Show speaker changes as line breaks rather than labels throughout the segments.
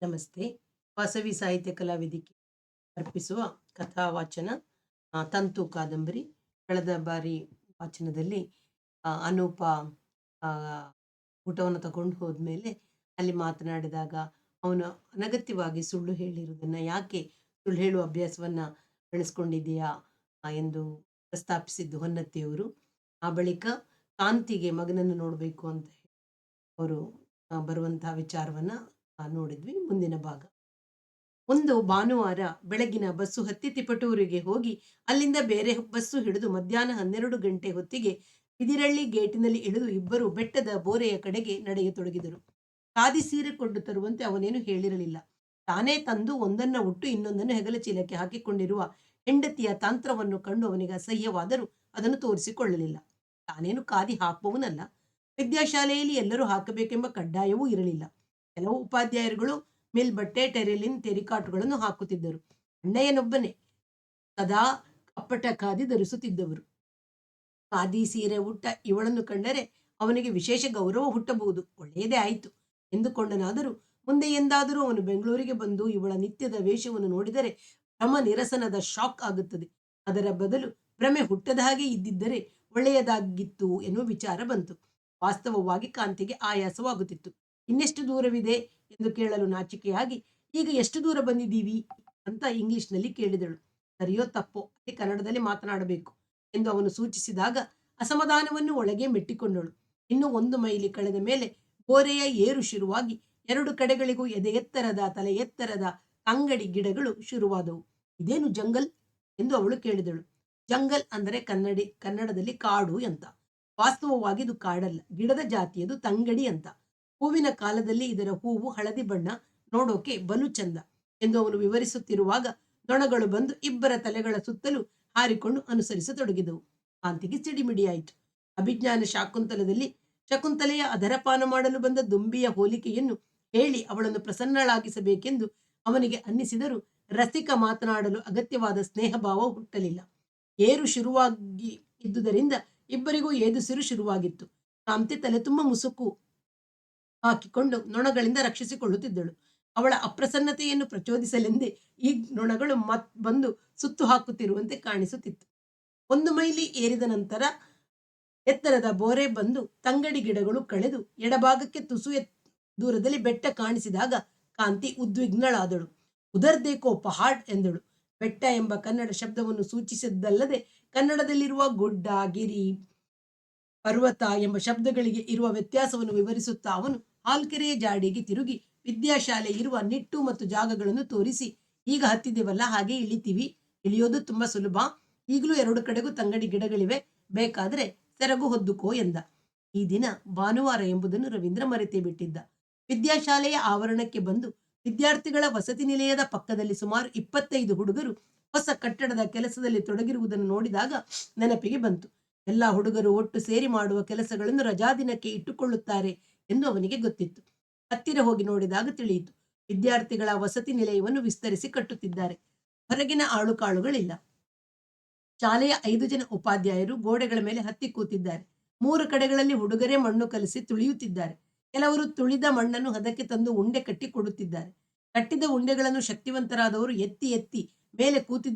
ನಮಸ್ತೆ. ವಾಸವಿ ಸಾಹಿತ್ಯ ಕಲಾವೇದಿಕೆ ಅರ್ಪಿಸುವ ಕಥಾವಾಚನ ತಂತು ಕಾದಂಬರಿ. ಕಳೆದ ಬಾರಿ ವಾಚನದಲ್ಲಿ ಅನೂಪ ಆ, ಊಟವನ್ನು ತಗೊಂಡು ಹೋದ್ಮೇಲೆ ಅಲ್ಲಿ ಮಾತನಾಡಿದಾಗ ಅವನು ಅನಗತ್ಯವಾಗಿ ಸುಳ್ಳು ಹೇಳಿರುವುದನ್ನು, ಯಾಕೆ ಸುಳ್ಳು ಹೇಳುವ ಅಭ್ಯಾಸವನ್ನ ಬೆಳೆಸ್ಕೊಂಡಿದೆಯಾ ಎಂದು ಪ್ರಸ್ತಾಪಿಸಿದ್ದು ಹೊನ್ನತ್ತಿಯವರು. ಆ ಬಳಿಕ ಕಾಂತಿಗೆ ಮಗನನ್ನು ನೋಡಬೇಕು ಅಂತ ಅವರು ಬರುವಂತಹ ವಿಚಾರವನ್ನ ನೋಡಿದ್ವಿ. ಮುಂದಿನ ಭಾಗ. ಒಂದು ಭಾನುವಾರ ಬೆಳಗಿನ ಬಸ್ಸು ಹತ್ತಿ ತಿಪಟೂರಿಗೆ ಹೋಗಿ ಅಲ್ಲಿಂದ ಬೇರೆ ಬಸ್ಸು ಹಿಡಿದು ಮಧ್ಯಾಹ್ನ 12 ಗಂಟೆ ಹೊತ್ತಿಗೆ ಬಿದಿರಳ್ಳಿ ಗೇಟಿನಲ್ಲಿ ಇಳಿದು ಇಬ್ಬರು ಬೆಟ್ಟದ ಬೋರೆಯ ಕಡೆಗೆ ನಡೆಯತೊಡಗಿದರು. ಖಾದಿ ಸೀರೆ ಕೊಂಡು ತರುವಂತೆ ಅವನೇನು ಹೇಳಿರಲಿಲ್ಲ. ತಾನೇ ತಂದು ಒಂದನ್ನ ಉಟ್ಟು ಇನ್ನೊಂದನ್ನು ಹೆಗಲ ಚೀಲಕ್ಕೆ ಹಾಕಿಕೊಂಡಿರುವ ಹೆಂಡತಿಯ ತಾಂತ್ರವನ್ನು ಕಂಡು ಅವನಿಗೆ ಅಸಹ್ಯವಾದರೂ ಅದನ್ನು ತೋರಿಸಿಕೊಳ್ಳಲಿಲ್ಲ. ತಾನೇನು ಖಾದಿ ಹಾಕುವವನಲ್ಲ. ವಿದ್ಯಾಶಾಲೆಯಲ್ಲಿ ಎಲ್ಲರೂ ಹಾಕಬೇಕೆಂಬ ಕಡ್ಡಾಯವೂ ಇರಲಿಲ್ಲ. ಕೆಲವು ಉಪಾಧ್ಯಾಯರುಗಳು ಮೇಲ್ಬಟ್ಟೆ, ಟೆರಿಲಿನ್, ತೆರಿಕಾಟುಗಳನ್ನು ಹಾಕುತ್ತಿದ್ದರು. ಅಣ್ಣಯ್ಯನೊಬ್ಬನೇ ಸದಾ ಅಪ್ಪಟ ಖಾದಿ ಧರಿಸುತ್ತಿದ್ದವರು. ಖಾದಿ ಸೀರೆ ಉಟ್ಟ ಇವಳನ್ನು ಕಂಡರೆ ಅವನಿಗೆ ವಿಶೇಷ ಗೌರವ ಹುಟ್ಟಬಹುದು. ಒಳ್ಳೆಯದೇ ಆಯಿತು ಎಂದುಕೊಂಡನಾದರೂ ಮುಂದೆ ಎಂದಾದರೂ ಅವನು ಬೆಂಗಳೂರಿಗೆ ಬಂದು ಇವಳ ನಿತ್ಯದ ವೇಷವನ್ನು ನೋಡಿದರೆ ಭ್ರಮ ನಿರಸನದ ಶಾಕ್ ಆಗುತ್ತದೆ. ಅದರ ಬದಲು ಭ್ರಮೆ ಹುಟ್ಟದ ಹಾಗೆ ಇದ್ದಿದ್ದರೆ ಒಳ್ಳೆಯದಾಗಿತ್ತು ಎನ್ನುವ ವಿಚಾರ ಬಂತು. ವಾಸ್ತವವಾಗಿ ಕಾಂತಿಗೆ ಆಯಾಸವಾಗುತ್ತಿತ್ತು. ಇನ್ನೆಷ್ಟು ದೂರವಿದೆ ಎಂದು ಕೇಳಲು ನಾಚಿಕೆಯಾಗಿ, ಈಗ ಎಷ್ಟು ದೂರ ಬಂದಿದ್ದೀವಿ ಅಂತ ಇಂಗ್ಲಿಷ್ನಲ್ಲಿ ಕೇಳಿದಳು. ಸರಿಯೋ ತಪ್ಪೋ ಅಲ್ಲಿ ಕನ್ನಡದಲ್ಲಿ ಮಾತನಾಡಬೇಕು ಎಂದು ಅವನು ಸೂಚಿಸಿದಾಗ ಅಸಮಾಧಾನವನ್ನು ಒಳಗೆ ಮೆಟ್ಟಿಕೊಂಡಳು. ಇನ್ನು 1 ಮೈಲಿ ಕಳೆದ ಮೇಲೆ ಬೋರೆಯ ಏರು ಶುರುವಾಗಿ 2 ಕಡೆಗಳಿಗೂ ಎದೆ ಎತ್ತರದ, ತಲೆ ಎತ್ತರದ ಅಂಗಡಿ ಗಿಡಗಳು ಶುರುವಾದವು. ಇದೇನು ಜಂಗಲ್ ಎಂದು ಅವಳು ಕೇಳಿದಳು. ಜಂಗಲ್ ಅಂದರೆ ಕನ್ನಡದಲ್ಲಿ ಕಾಡು ಅಂತ. ವಾಸ್ತವವಾಗಿ ಇದು ಕಾಡಲ್ಲ, ಗಿಡದ ಜಾತಿಯದು ತಂಗಡಿ ಅಂತ. ಹೂವಿನ ಕಾಲದಲ್ಲಿ ಇದರ ಹೂವು ಹಳದಿ ಬಣ್ಣ, ನೋಡೋಕೆ ಬಲು ಚಂದ ಎಂದು ಅವನು ವಿವರಿಸುತ್ತಿರುವಾಗ ನೊಣಗಳು ಬಂದು ಇಬ್ಬರ ತಲೆಗಳ ಸುತ್ತಲೂ ಹಾರಿಕೊಂಡು ಅನುಸರಿಸತೊಡಗಿದವು. ಕಾಂತಿಗೆ ಸಿಡಿಮಿಡಿಯಾಯಿತು. ಅಭಿಜ್ಞಾನ ಶಾಕುಂತಲದಲ್ಲಿ ಶಕುಂತಲೆಯ ಅಧರಪಾನ ಮಾಡಲು ಬಂದ ದುಂಬಿಯ ಹೋಲಿಕೆಯನ್ನು ಹೇಳಿ ಅವಳನ್ನು ಪ್ರಸನ್ನಳಾಗಿಸಬೇಕೆಂದು ಅವನಿಗೆ ಅನ್ನಿಸಿದರೂ ರಸಿಕ ಮಾತನಾಡಲು ಅಗತ್ಯವಾದ ಸ್ನೇಹಭಾವ ಹುಟ್ಟಲಿಲ್ಲ. ಏರು ಶುರುವಾಗಿ ಇದ್ದುದರಿಂದ ಇಬ್ಬರಿಗೂ ಏದುಸಿರು ಶುರುವಾಗಿತ್ತು. ಕಾಂತಿ ತಲೆ ತುಂಬ ಮುಸುಕು ಹಾಕಿಕೊಂಡು ನೊಣಗಳಿಂದ ರಕ್ಷಿಸಿಕೊಳ್ಳುತ್ತಿದ್ದಳು. ಅವಳ ಅಪ್ರಸನ್ನತೆಯನ್ನು ಪ್ರಚೋದಿಸಲೆಂದೇ ಈ ನೊಣಗಳು ಬಂದು ಸುತ್ತು ಹಾಕುತ್ತಿರುವಂತೆ ಕಾಣಿಸುತ್ತಿತ್ತು. 1 ಮೈಲಿ ಏರಿದ ನಂತರ ಎತ್ತರದ ಬೋರೆ ಬಂದು ತಂಗಡಿ ಗಿಡಗಳು ಕಳೆದು ಎಡಭಾಗಕ್ಕೆ ತುಸು ದೂರದಲ್ಲಿ ಬೆಟ್ಟ ಕಾಣಿಸಿದಾಗ ಕಾಂತಿ ಉದ್ವಿಗ್ನಳಾದಳು. ಉದರ್ ದೇಕೋ ಪಹಾಡ್ ಎಂದಳು. ಬೆಟ್ಟ ಎಂಬ ಕನ್ನಡ ಶಬ್ದವನ್ನು ಸೂಚಿಸಿದ್ದಲ್ಲದೆ ಕನ್ನಡದಲ್ಲಿರುವ ಗುಡ್ಡ, ಗಿರಿ, ಪರ್ವತ ಎಂಬ ಶಬ್ದಗಳಿಗೆ ಇರುವ ವ್ಯತ್ಯಾಸವನ್ನು ವಿವರಿಸುತ್ತಾ ಅವನು ಹಾಲ್ಕೆರೆಯ ಜಾಡಿಗೆ ತಿರುಗಿ ವಿದ್ಯಾಶಾಲೆ ಇರುವ ನಿಟ್ಟು ಮತ್ತು ಜಾಗಗಳನ್ನು ತೋರಿಸಿ, ಈಗ ಹತ್ತಿದೆವಲ್ಲ ಹಾಗೆ ಇಳಿತೀವಿ, ಇಳಿಯೋದು ತುಂಬಾ ಸುಲಭ, ಈಗಲೂ 2 ಕಡೆಗೂ ತಂಗಡಿ ಗಿಡಗಳಿವೆ, ಬೇಕಾದ್ರೆ ಸೆರಗು ಹೊದ್ದುಕೋ ಎಂದ. ಈ ದಿನ ಭಾನುವಾರ ಎಂಬುದನ್ನು ರವೀಂದ್ರ ಮರೆತೇ ಬಿಟ್ಟಿದ್ದ. ವಿದ್ಯಾಶಾಲೆಯ ಆವರಣಕ್ಕೆ ಬಂದು ವಿದ್ಯಾರ್ಥಿಗಳ ವಸತಿ ನಿಲಯದ ಪಕ್ಕದಲ್ಲಿ ಸುಮಾರು 25 ಹುಡುಗರು ಹೊಸ ಕಟ್ಟಡದ ಕೆಲಸದಲ್ಲಿ ತೊಡಗಿರುವುದನ್ನು ನೋಡಿದಾಗ ನೆನಪಿಗೆ ಬಂತು. ಎಲ್ಲ ಹುಡುಗರು ಒಟ್ಟು ಸೇರಿ ಮಾಡುವ ಕೆಲಸಗಳನ್ನು ರಜಾದಿನಕ್ಕೆ ಇಟ್ಟುಕೊಳ್ಳುತ್ತಾರೆ ಎಂದು ಅವನಿಗೆ ಗೊತ್ತಿತ್ತು. ಹತ್ತಿರ ಹೋಗಿ ನೋಡಿದಾಗ ತಿಳಿಯಿತು. ವಿದ್ಯಾರ್ಥಿಗಳ ವಸತಿ ನಿಲಯವನ್ನು ವಿಸ್ತರಿಸಿ ಕಟ್ಟುತ್ತಿದ್ದಾರೆ. ಹೊರಗಿನ ಆಳುಕಾಳುಗಳಿಲ್ಲ. ಶಾಲೆಯ 5 ಜನ ಉಪಾಧ್ಯಾಯರು ಗೋಡೆಗಳ ಮೇಲೆ ಹತ್ತಿ ಕೂತಿದ್ದಾರೆ. 3 ಕಡೆಗಳಲ್ಲಿ ಹುಡುಗರೇ ಮಣ್ಣು ಕಲಸಿ ತುಳಿಯುತ್ತಿದ್ದಾರೆ. ಕೆಲವರು ತುಳಿದ ಮಣ್ಣನ್ನು ಹದಕ್ಕೆ ತಂದು ಉಂಡೆ ಕಟ್ಟಿ ಕೊಡುತ್ತಿದ್ದಾರೆ. ಕಟ್ಟಿದ ಉಂಡೆಗಳನ್ನು ಶಕ್ತಿವಂತರಾದವರು ಎತ್ತಿ ಎತ್ತಿ ಮೇಲೆ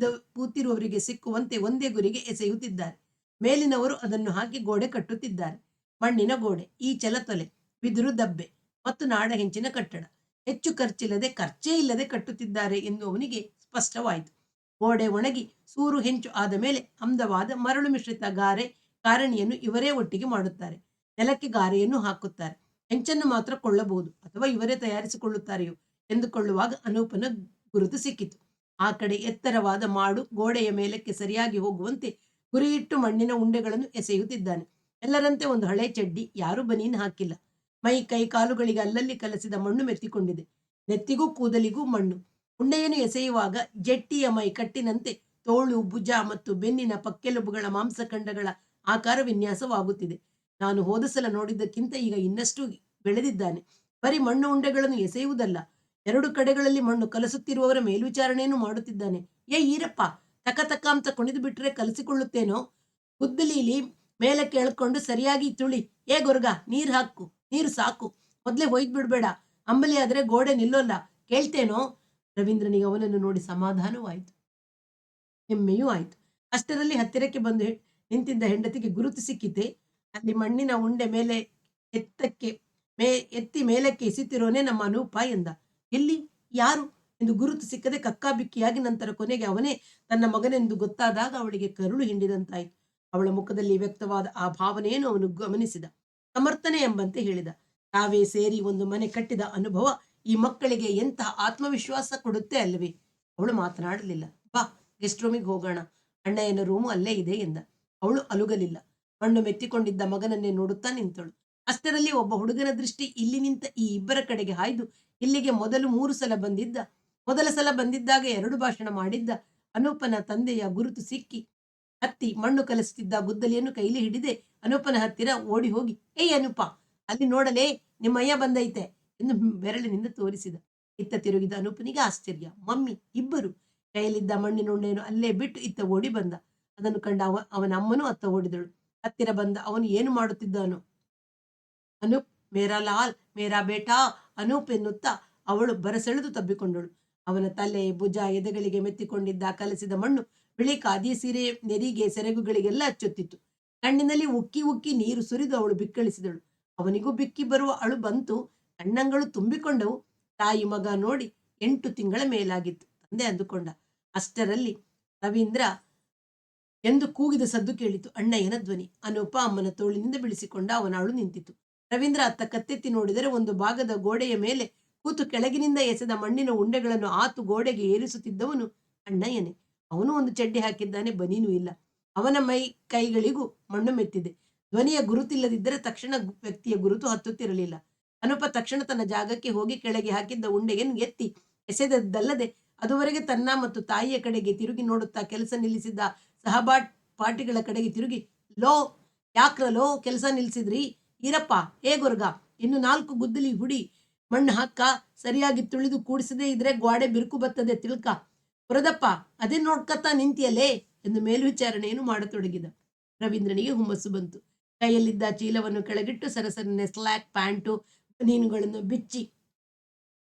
ಕೂತಿರುವವರಿಗೆ ಸಿಕ್ಕುವಂತೆ ಒಂದೇ ಗುರಿಗೆ ಎಸೆಯುತ್ತಿದ್ದಾರೆ. ಮೇಲಿನವರು ಅದನ್ನು ಹಾಕಿ ಗೋಡೆ ಕಟ್ಟುತ್ತಿದ್ದಾರೆ. ಮಣ್ಣಿನ ಗೋಡೆ, ಈಚಲ ತೊಲೆ, ಬಿದಿರು ದಬ್ಬೆ ಮತ್ತು ನಾಡಹೆಂಚಿನ ಕಟ್ಟಡ. ಹೆಚ್ಚು ಖರ್ಚೇ ಇಲ್ಲದೆ ಕಟ್ಟುತ್ತಿದ್ದಾರೆ ಎಂದು ಅವನಿಗೆ ಸ್ಪಷ್ಟವಾಯಿತು. ಗೋಡೆ ಒಣಗಿ ಸೂರು ಹೆಂಚು ಆದ ಮೇಲೆ ಅಂದವಾದ ಮರಳು ಮಿಶ್ರಿತ ಕಾರಣಿಯನ್ನು ಇವರೇ ಒಟ್ಟಿಗೆ ಮಾಡುತ್ತಾರೆ. ನೆಲಕ್ಕೆ ಗಾರೆಯನ್ನು ಹಾಕುತ್ತಾರೆ. ಹೆಂಚನ್ನು ಮಾತ್ರ ಕೊಳ್ಳಬಹುದು, ಅಥವಾ ಇವರೇ ತಯಾರಿಸಿಕೊಳ್ಳುತ್ತಾರೆಯೋ ಎಂದುಕೊಳ್ಳುವಾಗ ಅನೂಪನ ಗುರುತು ಸಿಕ್ಕಿತು. ಆ ಕಡೆ ಎತ್ತರವಾದ ಮಾಡು ಗೋಡೆಯ ಮೇಲಕ್ಕೆ ಸರಿಯಾಗಿ ಹೋಗುವಂತೆ ಗುರಿಯಿಟ್ಟು ಮಣ್ಣಿನ ಉಂಡೆಗಳನ್ನು ಎಸೆಯುತ್ತಿದ್ದಾನೆ. ಎಲ್ಲರಂತೆ ಒಂದು ಹಳೆ ಚಡ್ಡಿ, ಯಾರೂ ಬನೀನ್ ಹಾಕಿಲ್ಲ. ಮೈ ಕೈ ಕಾಲುಗಳಿಗೆ ಅಲ್ಲಲ್ಲಿ ಕಲಸಿದ ಮಣ್ಣು ಮೆತ್ತಿಕೊಂಡಿದೆ. ನೆತ್ತಿಗೂ ಕೂದಲಿಗೂ ಮಣ್ಣು. ಉಂಡೆಯನ್ನು ಎಸೆಯುವಾಗ ಜಟ್ಟಿಯ ಮೈ ಕಟ್ಟಿನಂತೆ ತೋಳು, ಭುಜ ಮತ್ತು ಬೆನ್ನಿನ ಪಕ್ಕೆಲುಬುಗಳ ಮಾಂಸಖಂಡಗಳ ಆಕಾರ ವಿನ್ಯಾಸವಾಗುತ್ತಿದೆ. ನಾನು ಹೋದ ಸಲ ನೋಡಿದ್ದಕ್ಕಿಂತ ಈಗ ಇನ್ನಷ್ಟು ಬೆಳೆದಿದ್ದಾನೆ. ಬರೀ ಮಣ್ಣು ಉಂಡೆಗಳನ್ನು ಎಸೆಯುವುದಲ್ಲ, 2 ಕಡೆಗಳಲ್ಲಿ ಮಣ್ಣು ಕಲಸುತ್ತಿರುವವರ ಮೇಲ್ವಿಚಾರಣೆಯನ್ನು ಮಾಡುತ್ತಿದ್ದಾನೆ. ಈರಪ್ಪ, ತಕ ತಕ ಅಂತ ಕುಣಿದು ಬಿಟ್ಟರೆ ಕಲಸಿಕೊಳ್ಳುತ್ತೇನೋ. ಗುದ್ದಲೀಲಿ ಮೇಲೆ ಕೇಳ್ಕೊಂಡು ಸರಿಯಾಗಿ ತುಳಿ. ಗೊರ್ಗ, ನೀರು ಹಾಕು, ನೀರು ಸಾಕು, ಮೊದಲೇ ಹೋಯ್ದು ಬಿಡ್ಬೇಡ. ಅಂಬಲಿ ಆದ್ರೆ ಗೋಡೆ ನಿಲ್ಲೋಲ್ಲ, ಕೇಳ್ತೇನೋ? ರವೀಂದ್ರನಿಗೆ ಅವನನ್ನು ನೋಡಿ ಸಮಾಧಾನವಾಯಿತು, ಹೆಮ್ಮೆಯೂ ಆಯಿತು. ಅಷ್ಟರಲ್ಲಿ ಹತ್ತಿರಕ್ಕೆ ಬಂದು ನಿಂತಿದ್ದ ಹೆಂಡತಿಗೆ ಗುರುತು ಸಿಕ್ಕಿತೆ. ಅಲ್ಲಿ ಮಣ್ಣಿನ ಉಂಡೆ ಮೇಲೆ ಎತ್ತಕ್ಕೆ ಎತ್ತಿ ಮೇಲಕ್ಕೆ ಎಸಿತಿರೋನೇ ನಮ್ಮ ಅನೂಪ ಎಂದ. ಎಲ್ಲಿ? ಯಾರು ಎಂದು ಗುರುತು ಸಿಕ್ಕದೆ ಕಕ್ಕಾಬಿಕ್ಕಿಯಾಗಿ ನಂತರ ಕೊನೆಗೆ ಅವನೇ ತನ್ನ ಮಗನೆಂದು ಗೊತ್ತಾದಾಗ ಅವಳಿಗೆ ಕರುಳು ಹಿಂಡಿದಂತಾಯಿತು. ಅವಳ ಮುಖದಲ್ಲಿ ವ್ಯಕ್ತವಾದ ಆ ಭಾವನೆಯನ್ನು ಅವನು ಗಮನಿಸಿದ. ಸಮರ್ಥನೆ ಎಂಬಂತೆ ಹೇಳಿದ, ತಾವೇ ಸೇರಿ ಒಂದು ಮನೆ ಕಟ್ಟಿದ ಅನುಭವ ಈ ಮಕ್ಕಳಿಗೆ ಎಂತಹ ಆತ್ಮವಿಶ್ವಾಸ ಕೊಡುತ್ತೆ ಅಲ್ವೇ? ಅವಳು ಮಾತನಾಡಲಿಲ್ಲ. ಬಾ, ಗೆಸ್ಟ್ ರೂಮಿಗೆ ಹೋಗೋಣ, ಅಣ್ಣಯ್ಯನ ರೂಮು ಅಲ್ಲೇ ಇದೆ ಎಂದ. ಅವಳು ಅಲುಗಲಿಲ್ಲ. ಮಣ್ಣು ಮೆತ್ತಿಕೊಂಡಿದ್ದ ಮಗನನ್ನೇ ನೋಡುತ್ತಾ ನಿಂತಳು. ಅಷ್ಟರಲ್ಲಿ ಒಬ್ಬ ಹುಡುಗನ ದೃಷ್ಟಿ ಇಲ್ಲಿ ನಿಂತ ಈ ಇಬ್ಬರ ಕಡೆಗೆ ಹಾಯ್ದು ಇಲ್ಲಿಗೆ ಮೊದಲ ಸಲ ಬಂದಿದ್ದಾಗ 2 ಭಾಷಣ ಮಾಡಿದ್ದ ಅನೂಪನ ತಂದೆಯ ಗುರುತು ಸಿಕ್ಕಿ ಹತ್ತಿ ಮಣ್ಣು ಕಲಿಸುತ್ತಿದ್ದ ಗುದ್ದಲಿಯನ್ನು ಕೈಲಿ ಹಿಡಿದೆ ಅನೂಪನ ಹತ್ತಿರ ಓಡಿ ಹೋಗಿ, ಏಯ್ ಅನೂಪ, ಅಲ್ಲಿ ನೋಡಲೇ, ನಿಮ್ಮಯ್ಯ ಬಂದೈತೆ ಎಂದು ಬೆರಳಿನಿಂದ ತೋರಿಸಿದ. ಇತ್ತ ತಿರುಗಿದ ಅನೂಪನಿಗೆ ಆಶ್ಚರ್ಯ. ಮಮ್ಮಿ ಇಬ್ಬರು. ಕೈಯಲ್ಲಿದ್ದ ಮಣ್ಣಿನ ಉಂಡೆಯನ್ನು ಅಲ್ಲೇ ಬಿಟ್ಟು ಇತ್ತ ಓಡಿ ಬಂದ. ಅದನ್ನು ಕಂಡ ಅವನ ಅಮ್ಮನೂ ಅತ್ತ ಓಡಿದಳು. ಹತ್ತಿರ ಬಂದ ಅವನು ಏನು ಮಾಡುತ್ತಿದ್ದಾನೋ. ಅನೂಪ್, ಮೇರಾ ಲಾಲ್, ಮೇರಾ ಬೇಟಾ, ಅನೂಪ್ ಎನ್ನುತ್ತಾ ಅವಳು ಬರಸೆಳೆದು ತಬ್ಬಿಕೊಂಡಳು. ಅವನ ತಲೆ, ಭುಜ, ಎದೆಗಳಿಗೆ ಮೆತ್ತಿಕೊಂಡಿದ್ದ ಕಲಸಿದ ಮಣ್ಣು ಬಿಳಿ ಖಾದಿ ಸೀರೆ ನೆರಿಗೆ, ಸೆರಗುಗಳಿಗೆಲ್ಲ ಹಚ್ಚುತ್ತಿತ್ತು. ಕಣ್ಣಿನಲ್ಲಿ ಉಕ್ಕಿ ಉಕ್ಕಿ ನೀರು ಸುರಿದು ಅವಳು ಬಿಕ್ಕಳಿಸಿದಳು. ಅವನಿಗೂ ಬಿಕ್ಕಿ ಬರುವ ಅಳು ಬಂತು. ಕಣ್ಣಂಗಳು ತುಂಬಿಕೊಂಡವು. ತಾಯಿ ಮಗ ನೋಡಿ 8 ತಿಂಗಳ ಮೇಲಾಗಿತ್ತು, ತಂದೆ ಅಂದುಕೊಂಡ. ಅಷ್ಟರಲ್ಲಿ ರವೀಂದ್ರ ಎಂದು ಕೂಗಿದ ಸದ್ದು ಕೇಳಿತು. ಅಣ್ಣಯ್ಯನ ಧ್ವನಿ. ಅನೂಪ ಅಮ್ಮನ ತೋಳಿನಿಂದ ಬಿಳಿಸಿಕೊಂಡ ಅವನ ಅಳು ನಿಂತಿತು. ರವೀಂದ್ರ ಅತ್ತ ಕತ್ತೆತ್ತಿ ನೋಡಿದರೆ ಒಂದು ಭಾಗದ ಗೋಡೆಯ ಮೇಲೆ ಕೂತು ಕೆಳಗಿನಿಂದ ಎಸೆದ ಮಣ್ಣಿನ ಉಂಡೆಗಳನ್ನು ಆತು ಗೋಡೆಗೆ ಏರಿಸುತ್ತಿದ್ದವನು ಅಣ್ಣಯ್ಯನೇ. ಅವನು ಒಂದು ಚಡ್ಡಿ ಹಾಕಿದ್ದಾನೆ, ಬನೀನು ಇಲ್ಲ. ಅವನ ಕೈಗಳಿಗೂ ಮಣ್ಣು ಮೆತ್ತಿದೆ. ಧ್ವನಿಯ ಗುರುತಿಲ್ಲದಿದ್ದರೆ ತಕ್ಷಣ ವ್ಯಕ್ತಿಯ ಗುರುತು ಹತ್ತುತ್ತಿರಲಿಲ್ಲ. ಅನೂಪ ತಕ್ಷಣ ತನ್ನ ಜಾಗಕ್ಕೆ ಹೋಗಿ ಕೆಳಗೆ ಹಾಕಿದ್ದ ಉಂಡೆಯನ್ನು ಎತ್ತಿ ಎಸೆದದ್ದಲ್ಲದೆ ಅದುವರೆಗೆ ತನ್ನ ಮತ್ತು ತಾಯಿಯ ಕಡೆಗೆ ತಿರುಗಿ ನೋಡುತ್ತಾ ಕೆಲಸ ನಿಲ್ಲಿಸಿದ್ದ ಪಾಟಿಗಳ ಕಡೆಗೆ ತಿರುಗಿ, ಲೋ, ಯಾಕ್ರಲೋ ಕೆಲಸ ನಿಲ್ಸಿದ್ರಿ? ಈರಪ್ಪ, ಗುರ್ಗ, ಇನ್ನು 4 ಗುದ್ದಲಿ ಹುಡಿ ಮಣ್ಣು ಹಾಕ, ಸರಿಯಾಗಿ ತುಳಿದು ಕೂಡಿಸದೇ ಇದ್ರೆ ಗೋಡೆ ಬಿರುಕು ಬರ್ತದೆ ತಿಳ್ಕ. ಪುರದಪ್ಪ, ಅದೇ ನೋಡ್ಕತ್ತಾ ನಿಂತಿಯಲ್ಲೇ ಎಂದು ಮೇಲ್ವಿಚಾರಣೆಯನ್ನು ಮಾಡತೊಡಗಿದ. ರವೀಂದ್ರನಿಗೆ ಹುಮ್ಮಸ್ಸು ಬಂತು. ಕೈಯಲ್ಲಿದ್ದ ಚೀಲವನ್ನು ಕೆಳಗಿಟ್ಟು ಸರಸರನೆ ಸ್ಲ್ಯಾಕ್ ಪ್ಯಾಂಟು ಬನೀನುಗಳನ್ನು ಬಿಚ್ಚಿ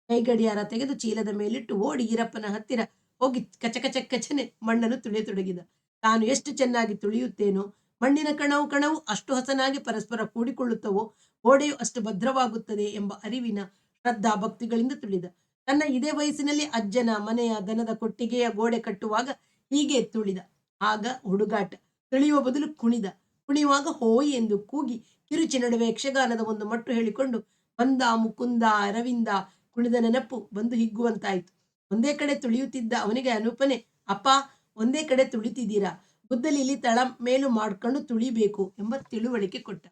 ಕೈಗಡಿಯಾರ ತೆಗೆದು ಚೀಲದ ಮೇಲಿಟ್ಟು ಓಡಿ ಈರಪ್ಪನ ಹತ್ತಿರ ಹೋಗಿ ಕಚಕಚನೆ ಮಣ್ಣನ್ನು ತುಳಿಯತೊಡಗಿದ. ತಾನು ಎಷ್ಟು ಚೆನ್ನಾಗಿ ತುಳಿಯುತ್ತೇನೋ, ಮಣ್ಣಿನ ಕಣವು ಅಷ್ಟು ಹಸನಾಗಿ ಪರಸ್ಪರ ಕೂಡಿಕೊಳ್ಳುತ್ತವೋ, ಗೋಡೆಯು ಅಷ್ಟು ಭದ್ರವಾಗುತ್ತದೆ ಎಂಬ ಅರಿವಿನ ಶ್ರದ್ಧಾ ಭಕ್ತಿಗಳಿಂದ ತುಳಿದ. ತನ್ನ ಇದೇ ವಯಸ್ಸಿನಲ್ಲಿ ಅಜ್ಜನ ಮನೆಯ ದನದ ಕೊಟ್ಟಿಗೆಯ ಗೋಡೆ ಕಟ್ಟುವಾಗ ಹೀಗೆ ತುಳಿದ. ಆಗ ಹುಡುಗಾಟ. ತುಳಿಯುವ ಬದಲು ಕುಣಿಯುವಾಗ ಹೋಯ್ ಎಂದು ಕೂಗಿ ಕಿರುಚಿ ನಡುವೆ ಯಕ್ಷಗಾನದ ಒಂದು ಮಟ್ಟು ಹೇಳಿಕೊಂಡು ಬಂದ ಮುಕುಂದ ಅರವಿಂದ ಕುಣಿದ ನೆನಪು ಬಂದು ಹಿಗ್ಗುವಂತಾಯಿತು. ಒಂದೇ ಕಡೆ ತುಳಿಯುತ್ತಿದ್ದ ಅವನಿಗೆ ಅನೂಪನೆ, ಅಪ್ಪ, ಒಂದೇ ಕಡೆ ತುಳಿತಿದ್ದೀರಾ, ಗುದ್ದಲಿಲಿ ತಳ ಮೇಲು ಮಾಡ್ಕೊಂಡು ತುಳಿಬೇಕು ಎಂಬ ತಿಳುವಳಿಕೆ ಕೊಟ್ಟ.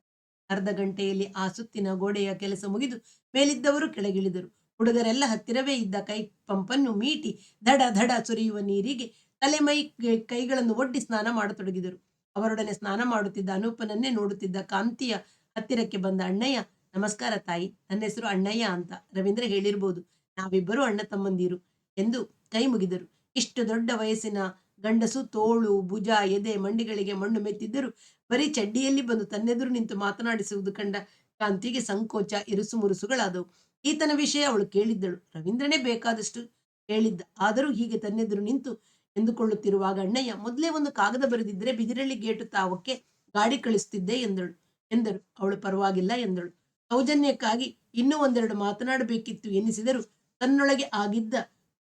ಅರ್ಧ ಗಂಟೆಯಲ್ಲಿ ಆ ಸುತ್ತಿನ ಗೋಡೆಯ ಕೆಲಸ ಮುಗಿದು ಮೇಲಿದ್ದವರು ಕೆಳಗಿಳಿದರು. ಹುಡುಗರೆಲ್ಲ ಹತ್ತಿರವೇ ಇದ್ದ ಕೈ ಪಂಪನ್ನು ಮೀಟಿ ದಡ ದಡ ಸುರಿಯುವ ನೀರಿಗೆ ತಲೆಮೈ ಕೈಗಳನ್ನು ಒಡ್ಡಿ ಸ್ನಾನ ಮಾಡತೊಡಗಿದರು. ಅವರೊಡನೆ ಸ್ನಾನ ಮಾಡುತ್ತಿದ್ದ ಅನೂಪನನ್ನೇ ನೋಡುತ್ತಿದ್ದ ಕಾಂತಿಯ ಹತ್ತಿರಕ್ಕೆ ಬಂದ ಅಣ್ಣಯ್ಯ, ನಮಸ್ಕಾರ ತಾಯಿ, ನನ್ನ ಹೆಸರು ಅಣ್ಣಯ್ಯ ಅಂತ ರವೀಂದ್ರ ಹೇಳಿರ್ಬೋದು, ನಾವಿಬ್ಬರು ಅಣ್ಣ ತಮ್ಮಂದಿರು ಎಂದು ಕೈ ಮುಗಿದರು. ಇಷ್ಟು ದೊಡ್ಡ ವಯಸ್ಸಿನ ಗಂಡಸು ತೋಳು, ಭುಜ, ಎದೆ, ಮಂಡಿಗಳಿಗೆ ಮಣ್ಣು ಮೆತ್ತಿದ್ದರು. ಬರೀ ಚಡ್ಡಿಯಲ್ಲಿ ಬಂದು ತನ್ನೆದುರು ನಿಂತು ಮಾತನಾಡಿಸುವುದು ಕಂಡ ಕಾಂತಿಗೆ ಸಂಕೋಚ, ಇರುಸು ಮುರುಸುಗಳಾದವು. ಈತನ ವಿಷಯ ಅವಳು ಕೇಳಿದ್ದಳು. ರವೀಂದ್ರನೇ ಬೇಕಾದಷ್ಟು ಹೇಳಿದ್ದ. ಆದರೂ ಹೀಗೆ ತನ್ನೆದುರು ನಿಂತು ಎಂದುಕೊಳ್ಳುತ್ತಿರುವಾಗ ಅಣ್ಣಯ್ಯ, ಮೊದಲೇ ಒಂದು ಕಾಗದ ಬರೆದಿದ್ದರೆ ಬಿದಿರಳ್ಳಿ ಗೇಟು ತಾವಕ್ಕೆ ಗಾಡಿ ಕಳಿಸುತ್ತಿದ್ದೆ ಎಂದರು. ಅವಳು ಪರವಾಗಿಲ್ಲ ಎಂದಳು. ಸೌಜನ್ಯಕ್ಕಾಗಿ ಇನ್ನೂ ಒಂದೆರಡು ಮಾತನಾಡಬೇಕಿತ್ತು ಎನ್ನಿಸಿದರು ತನ್ನೊಳಗೆ ಆಗಿದ್ದ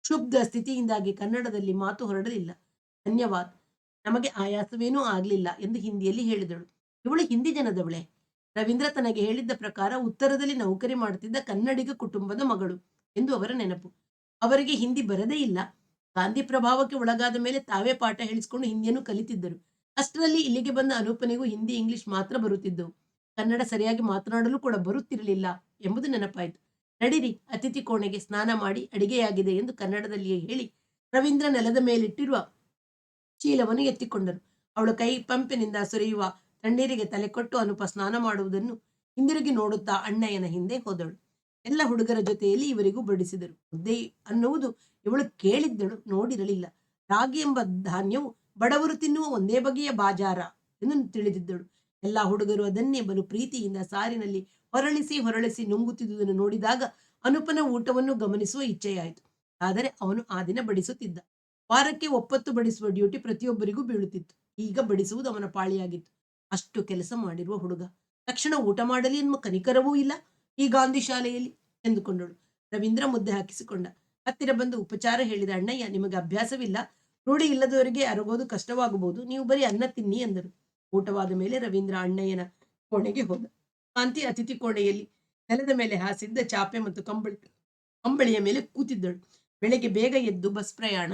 ಕ್ಷುಬ್ಧ ಸ್ಥಿತಿಯಿಂದಾಗಿ ಕನ್ನಡದಲ್ಲಿ ಮಾತು ಹೊರಡಲಿಲ್ಲ. ಧನ್ಯವಾದ, ನಮಗೆ ಆಯಾಸವೇನೂ ಆಗಲಿಲ್ಲ ಎಂದು ಹಿಂದಿಯಲ್ಲಿ ಹೇಳಿದಳು. ಇವಳು ಹಿಂದಿ ಜನದವಳೆ. ರವೀಂದ್ರ ತನಗೆ ಹೇಳಿದ್ದ ಪ್ರಕಾರ ಉತ್ತರದಲ್ಲಿ ನೌಕರಿ ಮಾಡುತ್ತಿದ್ದ ಕನ್ನಡಿಗ ಕುಟುಂಬದ ಮಗಳು ಎಂದು ಅವರ ನೆನಪು. ಅವರಿಗೆ ಹಿಂದಿ ಬರದೇ ಇಲ್ಲ. ಗಾಂಧಿ ಪ್ರಭಾವಕ್ಕೆ ಒಳಗಾದ ಮೇಲೆ ತಾವೇ ಪಾಠ ಹೇಳಿಸಿಕೊಂಡು ಹಿಂದಿಯನ್ನು ಕಲಿತಿದ್ದರು. ಅಷ್ಟರಲ್ಲಿ ಇಲ್ಲಿಗೆ ಬಂದ ಅನೂಪನಿಗೂ ಹಿಂದಿ, ಇಂಗ್ಲಿಷ್ ಮಾತ್ರ ಬರುತ್ತಿದ್ದವು. ಕನ್ನಡ ಸರಿಯಾಗಿ ಮಾತನಾಡಲು ಕೂಡ ಬರುತ್ತಿರಲಿಲ್ಲ ಎಂಬುದು ನೆನಪಾಯಿತು. ನಡಿರಿ, ಅತಿಥಿ ಕೋಣೆಗೆ, ಸ್ನಾನ ಮಾಡಿ ಅಡಿಗೆಯಾಗಿದೆ ಎಂದು ಕನ್ನಡದಲ್ಲಿಯೇ ಹೇಳಿ ರವೀಂದ್ರ ನೆಲದ ಮೇಲಿಟ್ಟಿರುವ ಚೀಲವನ್ನು ಎತ್ತಿಕೊಂಡರು. ಅವಳು ಕೈ ಪಂಪಿನಿಂದ ಸುರಿಯುವ ತಣ್ಣೀರಿಗೆ ತಲೆ ಕೊಟ್ಟು ಅನೂಪ ಸ್ನಾನ ಮಾಡುವುದನ್ನು ಹಿಂದಿರುಗಿ ನೋಡುತ್ತಾ ಅಣ್ಣಯ್ಯನ ಹಿಂದೆ ಹೋದಳು. ಎಲ್ಲ ಹುಡುಗರ ಜೊತೆಯಲ್ಲಿ ಇವರಿಗೂ ಬಡಿಸಿದರು. ಮುದ್ದೆ ಅನ್ನುವುದು ಇವಳು ಕೇಳಿದ್ದಳು, ನೋಡಿರಲಿಲ್ಲ. ರಾಗಿ ಎಂಬ ಧಾನ್ಯವು ಬಡವರು ತಿನ್ನುವ ಒಂದೇ ಬಗೆಯ ಬಾಜಾರ ಎಂದು ತಿಳಿದಿದ್ದಳು. ಎಲ್ಲ ಹುಡುಗರು ಅದನ್ನೇ ಬಲು ಪ್ರೀತಿಯಿಂದ ಸಾರಿನಲ್ಲಿ ಹೊರಳಿಸಿ ನುಂಗುತ್ತಿದ್ದುದನ್ನು ನೋಡಿದಾಗ ಅನುಪನ ಊಟವನ್ನು ಗಮನಿಸುವ ಇಚ್ಛೆಯಾಯಿತು. ಆದರೆ ಅವನು ಆ ದಿನ ಬಡಿಸುತ್ತಿದ್ದ. ವಾರಕ್ಕೆ ಒಪ್ಪತ್ತು ಬಡಿಸುವ ಡ್ಯೂಟಿ ಪ್ರತಿಯೊಬ್ಬರಿಗೂ ಬೀಳುತ್ತಿತ್ತು. ಈಗ ಬಡಿಸುವುದು ಅವನ ಪಾಳಿಯಾಗಿತ್ತು. ಅಷ್ಟು ಕೆಲಸ ಮಾಡಿರುವ ಹುಡುಗ ತಕ್ಷಣ ಊಟ ಮಾಡಲಿ ಎನ್ನುವ ಕನಿಕರವೂ ಇಲ್ಲ ಈ ಗಾಂಧಿ ಶಾಲೆಯಲ್ಲಿ ಎಂದುಕೊಂಡಳು. ರವೀಂದ್ರ ಮುದ್ದೆ ಹಾಕಿಸಿಕೊಂಡ. ಹತ್ತಿರ ಬಂದು ಉಪಚಾರ ಹೇಳಿದ. ಅಣ್ಣಯ್ಯ, ನಿಮಗೆ ಅಭ್ಯಾಸವಿಲ್ಲ, ರೂಢಿ ಇಲ್ಲದವರಿಗೆ ಅರಗೋದು ಕಷ್ಟವಾಗಬಹುದು, ನೀವು ಬರೀ ಅನ್ನ ತಿನ್ನಿ ಎಂದರು. ಊಟವಾದ ಮೇಲೆ ರವೀಂದ್ರ ಅಣ್ಣಯ್ಯನ ಕೋಣೆಗೆ ಹೋದ. ಕಾಂತಿ ಅತಿಥಿ ಕೋಣೆಯಲ್ಲಿ ನೆಲದ ಮೇಲೆ ಹಾಸಿದ್ದ ಚಾಪೆ ಮತ್ತು ಕಂಬಳಿಯ ಮೇಲೆ ಕೂತಿದ್ದಳು. ಬೆಳಗ್ಗೆ ಬೇಗ ಎದ್ದು ಬಸ್ ಪ್ರಯಾಣ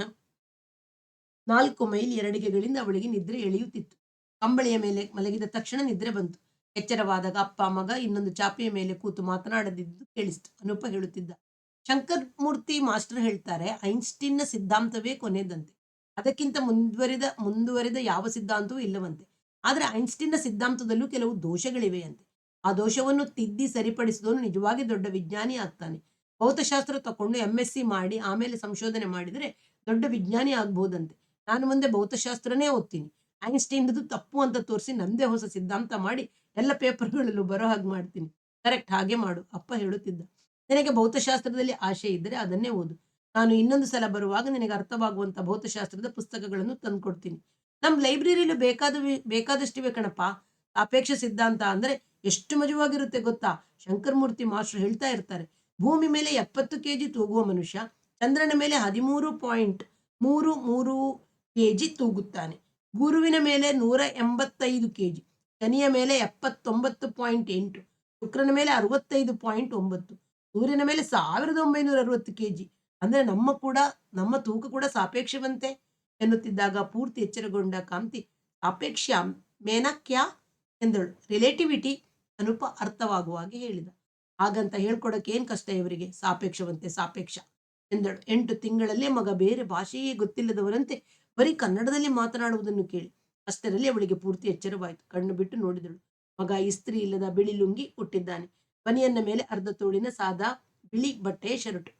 4 ಮೈಲ್ ಎರಡಿಗೆಗಳಿಂದ ಅವಳಿಗೆ ನಿದ್ರೆ ಎಳೆಯುತ್ತಿತ್ತು. ಕಂಬಳಿಯ ಮೇಲೆ ಮಲಗಿದ ತಕ್ಷಣ ನಿದ್ರೆ ಬಂತು. ಎಚ್ಚರವಾದಾಗ ಅಪ್ಪ ಮಗ ಇನ್ನೊಂದು ಚಾಪೆಯ ಮೇಲೆ ಕೂತು ಮಾತನಾಡದಿದ್ದು ಕೇಳಿಸ್ತು. ಅನೂಪ ಹೇಳುತ್ತಿದ್ದ. ಶಂಕರ್ ಮೂರ್ತಿ ಮಾಸ್ಟರ್ ಹೇಳ್ತಾರೆ, ಐನ್ಸ್ಟೀನ್ನ ಸಿದ್ಧಾಂತವೇ ಕೊನೆಯದಂತೆ, ಅದಕ್ಕಿಂತ ಮುಂದುವರಿದ ಯಾವ ಸಿದ್ಧಾಂತವೂ ಇಲ್ಲವಂತೆ. ಆದರೆ ಐನ್ಸ್ಟೀನ್ನ ಸಿದ್ಧಾಂತದಲ್ಲೂ ಕೆಲವು ದೋಷಗಳಿವೆಯಂತೆ. ಆ ದೋಷವನ್ನು ತಿದ್ದಿ ಸರಿಪಡಿಸಿದವನು ನಿಜವಾಗಿ ದೊಡ್ಡ ವಿಜ್ಞಾನಿ ಆಗ್ತಾನೆ. ಭೌತಶಾಸ್ತ್ರ ತಕೊಂಡು MSc ಮಾಡಿ ಆಮೇಲೆ ಸಂಶೋಧನೆ ಮಾಡಿದರೆ ದೊಡ್ಡ ವಿಜ್ಞಾನಿ ಆಗ್ಬಹುದಂತೆ. ನಾನು ಮುಂದೆ ಭೌತಶಾಸ್ತ್ರನೇ ಓದ್ತೀನಿ. ಐನ್ಸ್ಟೀನ್ದು ತಪ್ಪು ಅಂತ ತೋರಿಸಿ ನಂದೇ ಹೊಸ ಸಿದ್ಧಾಂತ ಮಾಡಿ ಎಲ್ಲ ಪೇಪರ್ಗಳಲ್ಲೂ ಬರೋ ಹಾಗೆ ಮಾಡ್ತೀನಿ. ಕರೆಕ್ಟ್, ಹಾಗೆ ಮಾಡು, ಅಪ್ಪ ಹೇಳುತ್ತಿದ್ದ. ನಿನಗೆ ಭೌತಶಾಸ್ತ್ರದಲ್ಲಿ ಆಶೆ ಇದ್ದರೆ ಅದನ್ನೇ ಓದು. ನಾನು ಇನ್ನೊಂದು ಸಲ ಬರುವಾಗ ನಿನಗೆ ಅರ್ಥವಾಗುವಂತ ಭೌತಶಾಸ್ತ್ರದ ಪುಸ್ತಕಗಳನ್ನು ತಂದುಕೊಡ್ತೀನಿ. ನಮ್ಮ ಲೈಬ್ರರಿಯಲ್ಲಿ ಬೇಕಾದಷ್ಟಿವೆ ಕಣಪ್ಪ. ಸಾಪೇಕ್ಷ ಸಿದ್ಧಾಂತ ಅಂದ್ರೆ ಎಷ್ಟು ಮಜವಾಗಿರುತ್ತೆ ಗೊತ್ತಾ? ಶಂಕರಮೂರ್ತಿ ಮಾಸ್ಟರ್ ಹೇಳ್ತಾ ಇರ್ತಾರೆ, ಭೂಮಿ ಮೇಲೆ 70 kg ತೂಗುವ ಮನುಷ್ಯ ಚಂದ್ರನ ಮೇಲೆ 13.33 kg ತೂಗುತ್ತಾನೆ. ಗುರುವಿನ ಮೇಲೆ 185 kg, ಶನಿಯ ಮೇಲೆ 79.8, ಶುಕ್ರನ ಮೇಲೆ 65.9, ಸೂರ್ಯನ ಮೇಲೆ 1960 kg. ಅಂದ್ರೆ ನಮ್ಮ ತೂಕ ಕೂಡ ಸಾಪೇಕ್ಷವಂತೆ ಎನ್ನುತ್ತಿದ್ದಾಗ ಪೂರ್ತಿ ಎಚ್ಚರಗೊಂಡ ಕಾಂತಿ, ಸಾಪೇಕ್ಷ ಮೇನಾ ಕ್ಯಾ ಎಂದಳು. ರಿಲೇಟಿವಿಟಿ, ಅನುಪ ಅರ್ಥವಾಗುವಾಗೆ ಹೇಳಿದ. ಹಾಗಂತ ಹೇಳ್ಕೊಡಕ್ಕೆ ಏನ್ ಕಷ್ಟ ಇವರಿಗೆ, ಸಾಪೇಕ್ಷವಂತೆ ಸಾಪೇಕ್ಷ ಎಂದಳು. 8 ತಿಂಗಳಲ್ಲೇ ಮಗ ಬೇರೆ ಭಾಷೆಯೇ ಗೊತ್ತಿಲ್ಲದವರಂತೆ ಬರೀ ಕನ್ನಡದಲ್ಲಿ ಮಾತನಾಡುವುದನ್ನು ಕೇಳಿ ಅಷ್ಟರಲ್ಲಿ ಅವಳಿಗೆ ಪೂರ್ತಿ ಎಚ್ಚರವಾಯಿತು. ಕಣ್ಣು ಬಿಟ್ಟು ನೋಡಿದಳು. ಮಗ ಇಸ್ತ್ರಿ ಇಲ್ಲದ ಬಿಳಿ ಲುಂಗಿ ಉಟ್ಟಿದ್ದಾನೆ. ಬನಿಯನ್ನ ಮೇಲೆ ಅರ್ಧ ತೋಳಿನ ಸಾದಾ ಬಿಳಿ ಬಟ್ಟೆಯ ಶರ್ಟು.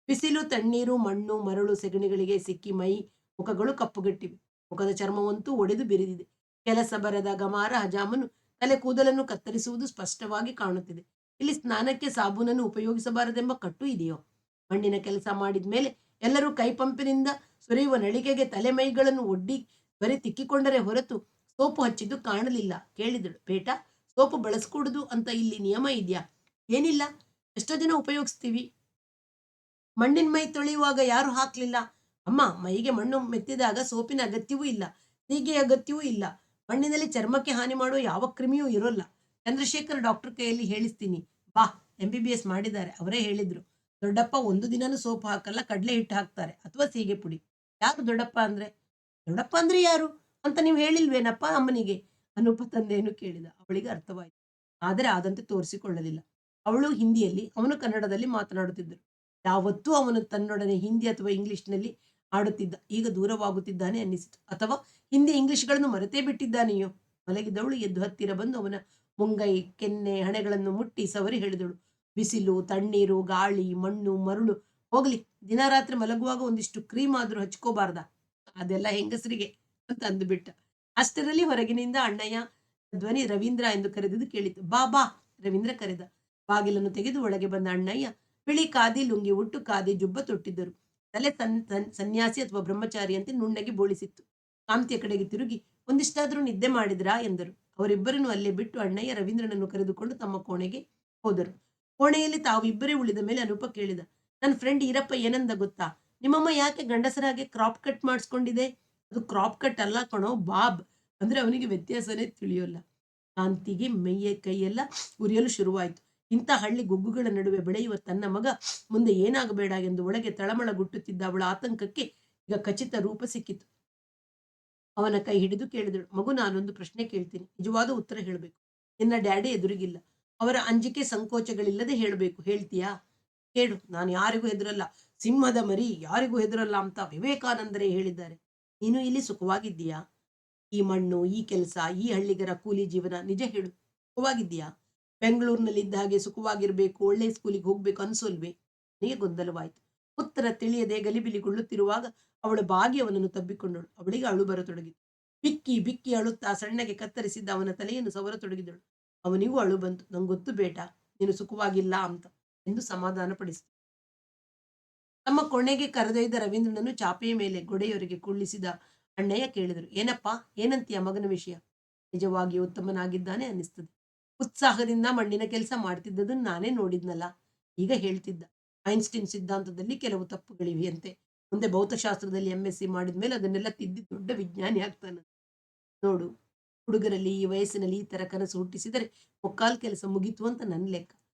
ಬಿಸಿಲು, ತಣ್ಣೀರು, ಮಣ್ಣು, ಮರಳು, ಸೆಗಣಿಗಳಿಗೆ ಸಿಕ್ಕಿ ಮೈ ಮುಖಗಳು ಕಪ್ಪುಗಟ್ಟಿವೆ. ಮುಖದ ಚರ್ಮವಂತೂ ಒಡೆದು ಬಿರಿದಿದೆ. ಕೆಲಸ ಬರದ ಗಮಾರ ಹಜಾಮನು ತಲೆ ಕೂದಲನ್ನು ಕತ್ತರಿಸುವುದು ಸ್ಪಷ್ಟವಾಗಿ ಕಾಣುತ್ತಿದೆ. ಇಲ್ಲಿ ಸ್ನಾನಕ್ಕೆ ಸಾಬೂನನ್ನು ಉಪಯೋಗಿಸಬಾರದೆಂಬ ಕಟ್ಟು ಇದೆಯೋ? ಮಣ್ಣಿನ ಕೆಲಸ ಮಾಡಿದ ಮೇಲೆ ಎಲ್ಲರೂ ಕೈಪಂಪಿನಿಂದ ಸುರಿಯುವ ನಳಿಗೆಗೆ ತಲೆ ಮೈಗಳನ್ನು ಒಡ್ಡಿ ಬರೀ ತಿಕ್ಕಿಕೊಂಡರೆ ಹೊರತು ಸೋಪು ಹಚ್ಚಿದ್ದು ಕಾಣಲಿಲ್ಲ. ಕೇಳಿದಳು, ಬೇಟಾ, ಸೋಪು ಬಳಸ್ಕೊಡುದು ಅಂತ ಇಲ್ಲಿ ನಿಯಮ ಇದೆಯಾ? ಏನಿಲ್ಲ, ಎಷ್ಟೋ ಜನ ಉಪಯೋಗಿಸ್ತೀವಿ. ಮಣ್ಣಿನ ಮೈ ತೊಳೆಯುವಾಗ ಯಾರು ಹಾಕ್ಲಿಲ್ಲ ಅಮ್ಮ. ಮೈಗೆ ಮಣ್ಣು ಮೆತ್ತಿದಾಗ ಸೋಪಿನ ಅಗತ್ಯವೂ ಇಲ್ಲ, ಹೀಗೆ ಅಗತ್ಯವೂ ಇಲ್ಲ. ಮಣ್ಣಿನಲ್ಲಿ ಚರ್ಮಕ್ಕೆ ಹಾನಿ ಮಾಡುವ ಯಾವ ಕ್ರಿಮಿಯೂ ಇರೋಲ್ಲ. ಚಂದ್ರಶೇಖರ್ ಡಾಕ್ಟರ್ ಕೈಯಲ್ಲಿ ಹೇಳಿಸ್ತೀನಿ ಬಾ, MBBS ಮಾಡಿದ್ದಾರೆ, ಅವರೇ ಹೇಳಿದ್ರು. ದೊಡ್ಡಪ್ಪ ಒಂದು ದಿನನೂ ಸೋಪ್ ಹಾಕಲ್ಲ, ಕಡಲೆ ಹಿಟ್ಟು ಹಾಕ್ತಾರೆ ಅಥವಾ ಸೀಗೆ ಪುಡಿ. ಯಾರು ದೊಡ್ಡಪ್ಪ ಅಂದ್ರೆ ಯಾರು ಅಂತ ನೀವು ಹೇಳಿಲ್ವೇನಪ್ಪ ಅಮ್ಮನಿಗೆ? ಅನೂಪ ತಂದೆಯನ್ನು ಕೇಳಿದ. ಅವಳಿಗೆ ಅರ್ಥವಾಯಿತು, ಆದರೆ ಆದಂತೆ ತೋರಿಸಿಕೊಳ್ಳಲಿಲ್ಲ. ಅವಳು ಹಿಂದಿಯಲ್ಲಿ, ಅವನು ಕನ್ನಡದಲ್ಲಿ ಮಾತನಾಡುತ್ತಿದ್ದರು. ಯಾವತ್ತೂ ಅವನು ತನ್ನೊಡನೆ ಹಿಂದಿ ಅಥವಾ ಇಂಗ್ಲಿಷ್ನಲ್ಲಿ ಆಡುತ್ತಿದ್ದ. ಈಗ ದೂರವಾಗುತ್ತಿದ್ದಾನೆ ಅನ್ನಿಸಿತು. ಅಥವಾ ಹಿಂದಿ ಇಂಗ್ಲಿಷ್ಗಳನ್ನು ಮರೆತೇ ಬಿಟ್ಟಿದ್ದಾನೆಯೋ? ಮಲಗಿದವಳು ಎದ್ದು ಹತ್ತಿರ ಬಂದು ಅವನ ಮುಂಗೈ, ಕೆನ್ನೆ, ಹಣೆಗಳನ್ನು ಮುಟ್ಟಿ ಸವರಿ ಹೇಳಿದಳು, ಬಿಸಿಲು, ತಣ್ಣೀರು, ಗಾಳಿ, ಮಣ್ಣು, ಮರಳು ಹೋಗ್ಲಿ, ದಿನ ರಾತ್ರಿ ಮಲಗುವಾಗ ಒಂದಿಷ್ಟು ಕ್ರೀಮ್ ಆದ್ರೂ ಹಚ್ಕೋಬಾರ್ದ? ಅದೆಲ್ಲ ಹೆಂಗಸರಿಗೆ ಅಂತ ಅಂದುಬಿಟ್ಟ. ಅಷ್ಟರಲ್ಲಿ ಹೊರಗಿನಿಂದ ಅಣ್ಣಯ್ಯ ಧ್ವನಿ ರವೀಂದ್ರ ಎಂದು ಕರೆದಿದ್ದು ಕೇಳಿತು. ಬಾ ಬಾ, ರವೀಂದ್ರ ಕರೆದ. ಬಾಗಿಲನ್ನು ತೆಗೆದು ಒಳಗೆ ಬಂದ ಅಣ್ಣಯ್ಯ ಬಿಳಿ ಖಾದಿ ಲುಂಗಿ ಉಟ್ಟು ಖಾದಿ ಜುಬ್ಬ ತೊಟ್ಟಿದ್ದರು. ತಲೆ ಸನ್ಯಾಸಿ ಅಥವಾ ಬ್ರಹ್ಮಚಾರಿಯಂತೆ ನುಣ್ಣಗೆ ಬೋಳಿಸಿತ್ತು. ಕಾಂತಿಯ ಕಡೆಗೆ ತಿರುಗಿ, ಒಂದಿಷ್ಟಾದ್ರೂ ನಿದ್ದೆ ಮಾಡಿದ್ರಾ ಎಂದರು. ಅವರಿಬ್ಬರನ್ನು ಅಲ್ಲೇ ಬಿಟ್ಟು ಅಣ್ಣಯ್ಯ ರವೀಂದ್ರನನ್ನು ಕರೆದುಕೊಂಡು ತಮ್ಮ ಕೋಣೆಗೆ ಹೋದರು. ಕೋಣೆಯಲ್ಲಿ ತಾವಿಬ್ಬರೇ ಉಳಿದ ಮೇಲೆ ಅನೂಪ ಕೇಳಿದ, ನನ್ನ ಫ್ರೆಂಡ್ ಈರಪ್ಪ ಏನಂದ ಗೊತ್ತಾ? ನಿಮ್ಮಮ್ಮ ಯಾಕೆ ಗಂಡಸರಾಗೆ ಕ್ರಾಪ್ ಕಟ್ ಮಾಡಿಸ್ಕೊಂಡಿದೆ? ಅದು ಕ್ರಾಪ್ ಕಟ್ ಅಲ್ಲ ಕಣೋ, ಬಾಬ್. ಅಂದ್ರೆ ಅವನಿಗೆ ವ್ಯತ್ಯಾಸನೇ ತಿಳಿಯೋಲ್ಲ. ಕಾಂತಿಗೆ ಕೈಯೆಲ್ಲ ಉರಿಯಲು ಶುರುವಾಯಿತು. ಇಂಥ ಹಳ್ಳಿ ಗುಗ್ಗುಗಳ ನಡುವೆ ಬೆಳೆಯುವ ತನ್ನ ಮಗ ಮುಂದೆ ಏನಾಗಬೇಡ ಎಂದು ಒಳಗೆ ತಳಮಳ ಗುಟ್ಟುತ್ತಿದ್ದ ಅವಳ ಆತಂಕಕ್ಕೆ ಈಗ ಖಚಿತ ರೂಪ ಸಿಕ್ಕಿತು. ಅವನ ಕೈ ಹಿಡಿದು ಕೇಳಿದಳು, ಮಗು, ನಾನೊಂದು ಪ್ರಶ್ನೆ ಕೇಳ್ತೀನಿ, ನಿಜವಾದ ಉತ್ತರ ಹೇಳಬೇಕು. ನಿನ್ನ ಡ್ಯಾಡಿ ಎದುರಿಗಿಲ್ಲ, ಅವರ ಅಂಜಿಕೆ ಸಂಕೋಚಗಳಿಲ್ಲದೆ ಹೇಳಬೇಕು. ಹೇಳ್ತೀಯಾ? ಕೇಳು, ನಾನು ಯಾರಿಗೂ ಹೆದರಲ್ಲ, ಸಿಂಹದ ಮರಿ ಯಾರಿಗೂ ಹೆದರಲ್ಲ ಅಂತ ವಿವೇಕಾನಂದರೇ ಹೇಳಿದ್ದಾರೆ. ನೀನು ಇಲ್ಲಿ ಸುಖವಾಗಿದ್ದೀಯಾ? ಈ ಮಣ್ಣು, ಈ ಕೆಲಸ, ಈ ಹಳ್ಳಿಗರ ಕೂಲಿ ಜೀವನ, ನಿಜ ಹೇಳು, ಸುಖವಾಗಿದ್ದೀಯಾ? ಬೆಂಗಳೂರಿನಲ್ಲಿದ್ದ ಹಾಗೆ ಸುಖವಾಗಿರ್ಬೇಕು, ಒಳ್ಳೆ ಸ್ಕೂಲಿಗೆ ಹೋಗ್ಬೇಕು ಅನ್ಸೋಲ್ವೇ? ನನಗೆ ಗೊಂದಲವಾಯಿತು. ಉತ್ತರ ತಿಳಿಯದೆ ಗಲಿಬಿಲಿಗೊಳ್ಳುತ್ತಿರುವಾಗ ಅವಳು ಬಾಗಿ ಅವನನ್ನು ತಬ್ಬಿಕೊಂಡಳು. ಅವಳಿಗೆ ಅಳು ಬರತೊಡಗಿತು. ಬಿಕ್ಕಿ ಬಿಕ್ಕಿ ಅಳುತ್ತಾ ಸಣ್ಣಗೆ ಕತ್ತರಿಸಿದ್ದ ಅವನ ತಲೆಯನ್ನು ಸವರತೊಡಗಿದಳು. ಅವನಿಗೂ ಅಳು ಬಂತು. ನಂಗೊತ್ತು ಬೇಟ, ನೀನು ಸುಖವಾಗಿಲ್ಲ ಅಂತ. ಎಂದು ಸಮಾಧಾನಪಡಿಸಿದರು. ತಮ್ಮ ಕೋಣೆಗೆ ಕರೆದೊಯ್ದ ರವೀಂದ್ರನನ್ನು ಚಾಪೆಯ ಮೇಲೆ ಗೋಡೆಯವರೆಗೆ ಕುಳ್ಳಿಸಿದ ಅಣ್ಣಯ್ಯ ಕೇಳಿದರು, ಏನಪ್ಪಾ, ಏನಂತೀಯ ಮಗನ ವಿಷಯ? ನಿಜವಾಗಿಯೂ ಉತ್ತಮನಾಗಿದ್ದಾನೆ ಅನ್ನಿಸ್ತದೆ. ಉತ್ಸಾಹದಿಂದ ಮಣ್ಣಿನ ಕೆಲಸ ಮಾಡ್ತಿದ್ದದನ್ನು ನಾನೇ ನೋಡಿದ್ನಲ್ಲ. ಈಗ ಹೇಳ್ತಿದ್ದ, ಐನ್ಸ್ಟೀನ್ ಸಿದ್ಧಾಂತದಲ್ಲಿ ಕೆಲವು ತಪ್ಪುಗಳಿವೆಯಂತೆ. ಮುಂದೆ ಭೌತಶಾಸ್ತ್ರದಲ್ಲಿ MSc ಮಾಡಿದ್ಮೇಲೆ ಅದನ್ನೆಲ್ಲ ತಿದ್ದಿ ದೊಡ್ಡ ವಿಜ್ಞಾನಿ ಆಗ್ತಾನೆ. ನೋಡು, ಹುಡುಗರಲ್ಲಿ ಈ ವಯಸ್ಸಿನಲ್ಲಿ ಈ ತರ ಕನಸು ಹುಟ್ಟಿಸಿದರೆ ಮುಕ್ಕಾಲ್ ಕೆಲಸ ಮುಗೀತು ಅಂತ ನನ್ನ ಲೆಕ್ಕ.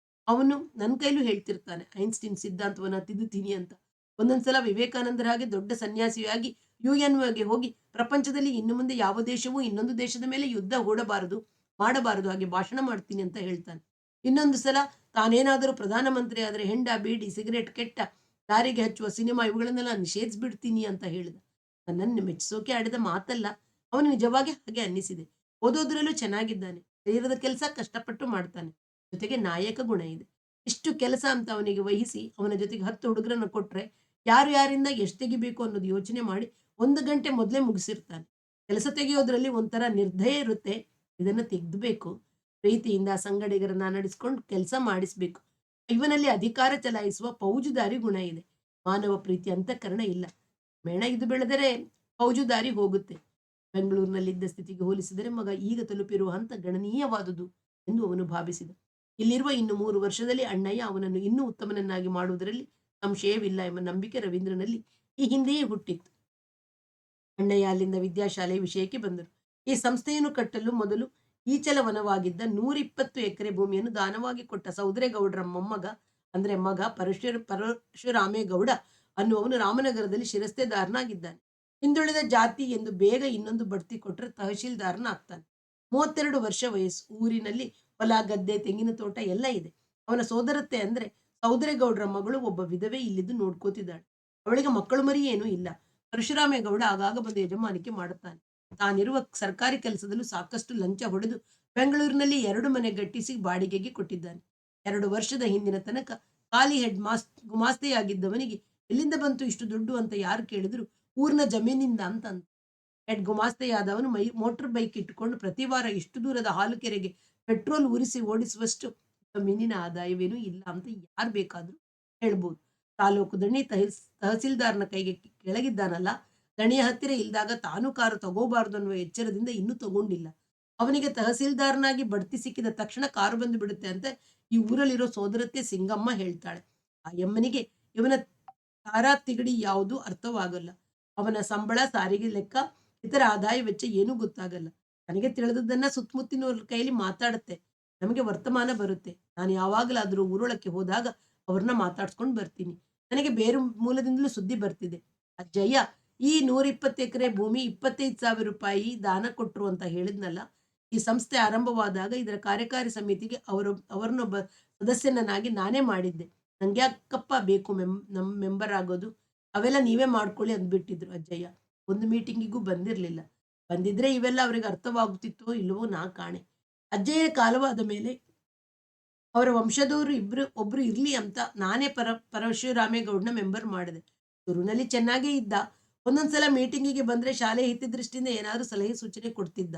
ಅವನು ನನ್ನ ಕೈಲೂ ಹೇಳ್ತಿರ್ತಾನೆ, ಐನ್ಸ್ಟೀನ್ ಸಿದ್ಧಾಂತವನ್ನ ತಿದ್ದುತ್ತೀನಿ ಅಂತ. ಒಂದೊಂದ್ಸಲ ವಿವೇಕಾನಂದರ ಹಾಗೆ ದೊಡ್ಡ ಸನ್ಯಾಸಿಯಾಗಿ UN ಗೆ ಹೋಗಿ ಪ್ರಪಂಚದಲ್ಲಿ ಇನ್ನು ಮುಂದೆ ಯಾವ ದೇಶವೂ ಇನ್ನೊಂದು ದೇಶದ ಮೇಲೆ ಯುದ್ಧ ಹೂಡಬಾರದು, ಮಾಡಬಾರದು, ಹಾಗೆ ಭಾಷಣ ಮಾಡ್ತೀನಿ ಅಂತ ಹೇಳ್ತಾನೆ. ಇನ್ನೊಂದು ಸಲ ತಾನೇನಾದರೂ ಪ್ರಧಾನಮಂತ್ರಿ ಆದ್ರೆ ಹೆಂಡ, ಬೀಡಿ, ಸಿಗರೇಟ್, ಕೆಟ್ಟ ದಾರಿಗೆ ಹಚ್ಚುವ ಸಿನಿಮಾ ಇವುಗಳನ್ನೆಲ್ಲ ನಿಷೇಧಿಸ್ಬಿಡ್ತೀನಿ ಅಂತ ಹೇಳಿದ. ನನ್ನನ್ನು ಮೆಚ್ಚಿಸೋಕೆ ಆಡಿದ ಮಾತಲ್ಲ, ಅವನು ನಿಜವಾಗಿ ಹಾಗೆ ಅನ್ನಿಸಿದೆ. ಓದೋದ್ರಲ್ಲೂ ಚೆನ್ನಾಗಿದ್ದಾನೆ, ಶರೀರದ ಕೆಲಸ ಕಷ್ಟಪಟ್ಟು ಮಾಡ್ತಾನೆ, ಜೊತೆಗೆ ನಾಯಕ ಗುಣ ಇದೆ. ಇಷ್ಟು ಕೆಲಸ ಅಂತ ಅವನಿಗೆ ವಹಿಸಿ ಅವನ ಜೊತೆಗೆ 10 ಹುಡುಗರನ್ನು ಕೊಟ್ರೆ ಯಾರು ಯಾರಿಂದ ಎಷ್ಟು ತೆಗಿಬೇಕು ಅನ್ನೋದು ಯೋಚನೆ ಮಾಡಿ 1 ಗಂಟೆ ಮೊದಲೇ ಮುಗಿಸಿರ್ತಾನೆ. ಕೆಲಸ ತೆಗೆಯೋದ್ರಲ್ಲಿ ಒಂಥರ ನಿರ್ದಯ ಇರುತ್ತೆ. ಇದನ್ನು ತೆಗೆದಬೇಕು. ಪ್ರೀತಿಯಿಂದ ಸಂಗಡಿಗರನ್ನ ನಡೆಸ್ಕೊಂಡು ಕೆಲಸ ಮಾಡಿಸ್ಬೇಕು. ಇವನಲ್ಲಿ ಅಧಿಕಾರ ಚಲಾಯಿಸುವ ಫೌಜುದಾರಿ ಗುಣ ಇದೆ. ಮಾನವ ಪ್ರೀತಿ ಅಂತಃಕರಣ ಇಲ್ಲ. ಮೇಣ ಇದು ಬೆಳೆದರೆ ಫೌಜುದಾರಿ ಹೋಗುತ್ತೆ. ಬೆಂಗಳೂರಿನಲ್ಲಿದ್ದ ಸ್ಥಿತಿಗೆ ಹೋಲಿಸಿದರೆ ಮಗ ಈಗ ತಲುಪಿರುವ ಹಂತ ಗಣನೀಯವಾದುದು ಎಂದು ಅವನು ಭಾವಿಸಿದ. ಇಲ್ಲಿರುವ ಇನ್ನು 3 ವರ್ಷದಲ್ಲಿ ಅಣ್ಣಯ್ಯ ಅವನನ್ನು ಇನ್ನೂ ಉತ್ತಮನನ್ನಾಗಿ ಮಾಡುವುದರಲ್ಲಿ ಸಂಶಯವಿಲ್ಲ ಎಂಬ ನಂಬಿಕೆ ರವೀಂದ್ರನಲ್ಲಿ ಈ ಹಿಂದೆಯೇ ಹುಟ್ಟಿತ್ತು. ಅಣ್ಣಯ್ಯ ಅಲ್ಲಿಂದ ವಿದ್ಯಾಶಾಲೆಯ ವಿಷಯಕ್ಕೆ ಬಂದರು. ಈ ಸಂಸ್ಥೆಯನ್ನು ಕಟ್ಟಲು ಮೊದಲು ಈಚಲವನವಾಗಿದ್ದ 120 ಎಕರೆ ಭೂಮಿಯನ್ನು ದಾನವಾಗಿ ಕೊಟ್ಟ ಸೌದರೇಗೌಡರ ಮೊಮ್ಮಗ, ಅಂದ್ರೆ ಮಗ ಪರಶುರಾಮೇಗೌಡ ಅನ್ನುವವನು ರಾಮನಗರದಲ್ಲಿ ಶಿರಸ್ತೆದಾರನಾಗಿದ್ದಾನೆ. ಹಿಂದುಳಿದ ಜಾತಿ ಎಂದು ಬೇಗ ಇನ್ನೊಂದು ಬಡ್ತಿ ಕೊಟ್ಟರೆ ತಹಶೀಲ್ದಾರನಾಗ್ತಾನೆ. 32 ವರ್ಷ ವಯಸ್ಸು. ಊರಿನಲ್ಲಿ ಹೊಲ, ಗದ್ದೆ, ತೆಂಗಿನ ತೋಟ ಎಲ್ಲ ಇದೆ. ಅವನ ಸೋದರತ್ತೆ ಅಂದ್ರೆ ಸೌದರೇಗೌಡರ ಮಗಳು ಒಬ್ಬ ವಿಧವೆ ಇಲ್ಲಿದ್ದು ನೋಡ್ಕೋತಿದ್ದಾಳೆ. ಅವಳಿಗೆ ಮಕ್ಕಳು ಮರಿ ಏನೂ ಇಲ್ಲ. ಪರಶುರಾಮೇಗೌಡ ಆಗಾಗ ಬಂದು ಯಜಮಾನಿಕೆ ಮಾಡುತ್ತಾನೆ. ತಾನಿರುವ ಸರ್ಕಾರಿ ಕೆಲಸದಲ್ಲೂ ಸಾಕಷ್ಟು ಲಂಚ ಹೊಡೆದು ಬೆಂಗಳೂರಿನಲ್ಲಿ 2 ಮನೆ ಗಟ್ಟಿಸಿ ಬಾಡಿಗೆಗೆ ಕೊಟ್ಟಿದ್ದಾನೆ. 2 ವರ್ಷದ ಹಿಂದಿನ ತನಕ ಖಾಲಿ ಗುಮಾಸ್ತೆಯಾಗಿದ್ದವನಿಗೆ ಎಲ್ಲಿಂದ ಬಂತು ಇಷ್ಟು ದುಡ್ಡು ಅಂತ ಯಾರು ಕೇಳಿದ್ರು ಊರಿನ ಜಮೀನಿಂದ ಅಂತ. ಹೆಡ್ ಗುಮಾಸ್ತೆಯಾದವನು ಮೋಟರ್ ಬೈಕ್ ಇಟ್ಟುಕೊಂಡು ಪ್ರತಿ ವಾರ ಇಷ್ಟು ದೂರದ ಹಾಲು ಕೆರೆಗೆ ಪೆಟ್ರೋಲ್ ಉರಿಸಿ ಓಡಿಸುವಷ್ಟು ಜಮೀನಿನ ಆದಾಯವೇನೂ ಇಲ್ಲ ಅಂತ ಯಾರು ಬೇಕಾದ್ರೂ ಹೇಳ್ಬೋದು. ತಾಲೂಕು ದಣಿ ತಹಸೀಲ್ದಾರ್ನ ಕೈಗೆ ಕೆಳಗಿದ್ದಾನಲ್ಲ, ದಣಿಯ ಹತ್ತಿರ ಇಲ್ದಾಗ ತಾನು ಕಾರು ತಗೋಬಾರದು ಅನ್ನುವ ಎಚ್ಚರದಿಂದ ಇನ್ನೂ ತಗೊಂಡಿಲ್ಲ. ಅವನಿಗೆ ತಹಸೀಲ್ದಾರ್ನಾಗಿ ಬಡ್ತಿ ಸಿಕ್ಕಿದ ತಕ್ಷಣ ಕಾರು ಬಂದು ಬಿಡುತ್ತೆ ಅಂತ ಈ ಊರಲ್ಲಿರೋ ಸೋದರತ್ತೆ ಸಿಂಗಮ್ಮ ಹೇಳ್ತಾಳೆ. ಆ ಯಮ್ಮನಿಗೆ ಇವನ ತಾರಾ ತಿಗಡಿ ಯಾವುದು ಅರ್ಥವಾಗಲ್ಲ. ಅವನ ಸಂಬಳ, ಸಾರಿಗೆ ಲೆಕ್ಕ, ಇತರ ಆದಾಯ ವೆಚ್ಚ ಏನೂ ಗೊತ್ತಾಗಲ್ಲ. ನನಗೆ ತಿಳಿದದ್ದನ್ನ ಸುತ್ತಮುತ್ತಿನವ್ರ ಕೈಲಿ ಮಾತಾಡುತ್ತೆ. ನಮಗೆ ವರ್ತಮಾನ ಬರುತ್ತೆ. ನಾನು ಯಾವಾಗಲಾದರೂ ಊರೊಳಕ್ಕೆ ಹೋದಾಗ ಅವ್ರನ್ನ ಮಾತಾಡ್ಸ್ಕೊಂಡು ಬರ್ತೀನಿ. ನನಗೆ ಬೇರೆ ಮೂಲದಿಂದಲೂ ಸುದ್ದಿ ಬರ್ತಿದೆ. ಅಜ್ಜಯ್ಯ ಈ 120 ಎಕರೆ ಭೂಮಿ 25,000 ರೂಪಾಯಿ ದಾನ ಕೊಟ್ರು ಅಂತ ಹೇಳಿದ್ನಲ್ಲ, ಈ ಸಂಸ್ಥೆ ಆರಂಭವಾದಾಗ ಇದರ ಕಾರ್ಯಕಾರಿ ಸಮಿತಿಗೆ ಅವರನ್ನೊಬ್ಬ ಸದಸ್ಯನನ್ನಾಗಿ ನಾನೇ ಮಾಡಿದ್ದೆ. ನಂಗೆ ಯಾಕಪ್ಪ ಬೇಕು ನಮ್ಮ ಮೆಂಬರ್ ಆಗೋದು, ಅವೆಲ್ಲ ನೀವೇ ಮಾಡ್ಕೊಳ್ಳಿ ಅಂದ್ಬಿಟ್ಟಿದ್ರು ಅಜ್ಜಯ್ಯ. ಒಂದು ಮೀಟಿಂಗಿಗೂ ಬಂದಿರಲಿಲ್ಲ. ಬಂದಿದ್ರೆ ಇವೆಲ್ಲ ಅವರಿಗೆ ಅರ್ಥವಾಗುತ್ತಿತ್ತೋ ಇಲ್ಲವೋ ನಾ ಕಾಣೆ. ಅಜ್ಜಯ್ಯ ಕಾಲವಾದ ಮೇಲೆ ಅವರ ವಂಶದವರು ಒಬ್ರು ಇರ್ಲಿ ಅಂತ ನಾನೇ ಪರಶುರಾಮೇಗೌಡನ ಮೆಂಬರ್ ಮಾಡಿದೆ. ಶುರುವಿನಲ್ಲಿ ಚೆನ್ನಾಗೇ ಇದ್ದ. ಒಂದೊಂದ್ಸಲ ಮೀಟಿಂಗಿಗೆ ಬಂದ್ರೆ ಶಾಲೆ ಹಿತದೃಷ್ಟಿಯಿಂದ ಏನಾದರೂ ಸಲಹೆ ಸೂಚನೆ ಕೊಡ್ತಿದ್ದ.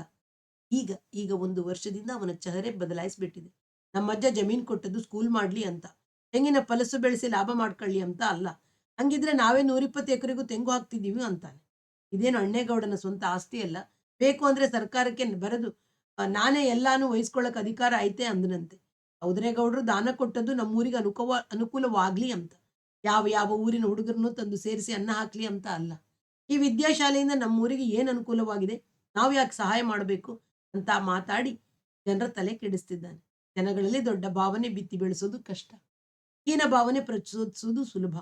ಈಗ 1 ವರ್ಷದಿಂದ ಅವನ ಚಹರೆ ಬದಲಾಯಿಸ್ಬಿಟ್ಟಿದೆ. ನಮ್ಮಜ್ಜ ಜಮೀನ್ ಕೊಟ್ಟದ್ದು ಸ್ಕೂಲ್ ಮಾಡ್ಲಿ ಅಂತ, ತೆಂಗಿನ ಫಲಸು ಬೆಳೆಸಿ ಲಾಭ ಮಾಡ್ಕೊಳ್ಳಿ ಅಂತ ಅಲ್ಲ. ಹಂಗಿದ್ರೆ ನಾವೇ 120 ಎಕರೆಗೂ ತೆಂಗು ಹಾಕ್ತಿದ್ದೀವಿ ಅಂತಾನೆ. ಇದೇನು ಅಣ್ಣೇಗೌಡನ ಸ್ವಂತ ಆಸ್ತಿ ಅಲ್ಲ, ಬೇಕು ಅಂದ್ರೆ ಸರ್ಕಾರಕ್ಕೆ ಬರೆದು ನಾನೇ ಎಲ್ಲಾನು ವಹಿಸ್ಕೊಳ್ಳಕ್ ಅಧಿಕಾರ ಐತೆ ಅಂದನಂತೆ. ಸೌದರೇಗೌಡರು ದಾನ ಕೊಟ್ಟದ್ದು ನಮ್ಮೂರಿಗೆ ಅನುಕೂಲವಾಗ್ಲಿ ಅಂತ, ಯಾವ ಊರಿನ ಹುಡುಗರನ್ನು ತಂದು ಸೇರಿಸಿ ಅನ್ನ ಹಾಕ್ಲಿ ಅಂತ ಅಲ್ಲ. ಈ ವಿದ್ಯಾಶಾಲೆಯಿಂದ ನಮ್ಮೂರಿಗೆ ಏನು ಅನುಕೂಲವಾಗಿದೆ, ನಾವು ಯಾಕೆ ಸಹಾಯ ಮಾಡಬೇಕು ಅಂತ ಮಾತಾಡಿ ಜನರ ತಲೆ ಕೆಡಿಸ್ತಿದ್ದಾನೆ. ಜನಗಳಲ್ಲಿ ದೊಡ್ಡ ಭಾವನೆ ಬಿತ್ತಿ ಬೆಳೆಸೋದು ಕಷ್ಟ, ಹೀನ ಭಾವನೆ ಪ್ರಚೋದಿಸುವುದು ಸುಲಭ.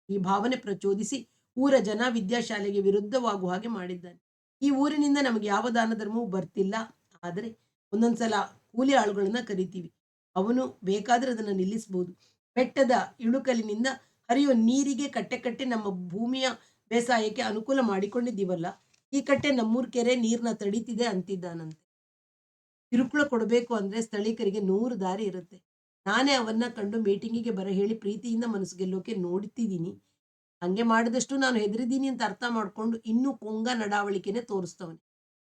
ಈ ಭಾವನೆ ಪ್ರಚೋದಿಸಿ ಊರ ಜನ ವಿದ್ಯಾಶಾಲೆಗೆ ವಿರುದ್ಧವಾಗುವ ಹಾಗೆ ಮಾಡಿದ್ದಾನೆ. ಈ ಊರಿನಿಂದ ನಮಗೆ ಯಾವ ದಾನ ಧರ್ಮವೂ ಬರ್ತಿಲ್ಲ. ಆದರೆ ಒಂದೊಂದ್ಸಲ ಕೂಲಿ ಆಳುಗಳನ್ನ ಕರಿತೀವಿ, ಅವನು ಬೇಕಾದ್ರೆ ಅದನ್ನ ನಿಲ್ಲಿಸಬಹುದು. ಬೆಟ್ಟದ ಇಳುಕಲಿನಿಂದ ಹರಿಯುವ ನೀರಿಗೆ ಕಟ್ಟೆ ನಮ್ಮ ಭೂಮಿಯ ಬೇಸಾಯಕ್ಕೆ ಅನುಕೂಲ ಮಾಡಿಕೊಂಡಿದ್ದೀವಲ್ಲ, ಈ ಕಟ್ಟೆ ನಮ್ಮೂರ್ ಕೆರೆ ನೀರ್ನ ತಡೀತಿದೆ ಅಂತಿದ್ದಾನಂತೆ. ಕಿರುಕುಳ ಕೊಡಬೇಕು ಅಂದ್ರೆ ಸ್ಥಳೀಕರಿಗೆ 100 ದಾರಿ ಇರುತ್ತೆ. ನಾನೇ ಅವನ್ನ ಕಂಡು ಮೀಟಿಂಗಿಗೆ ಬರ ಹೇಳಿ ಪ್ರೀತಿಯಿಂದ ಮನಸ್ಸು ಗೆಲ್ಲೋಕೆ ನೋಡ್ತಿದ್ದೀನಿ. ಹಂಗೆ ಮಾಡಿದಷ್ಟು ನಾನು ಹೆದರಿದ್ದೀನಿ ಅಂತ ಅರ್ಥ ಮಾಡ್ಕೊಂಡು ಇನ್ನೂ ಪೊಂಗ ನಡಾವಳಿಕೆನೆ ತೋರಿಸ್ತವನೆ.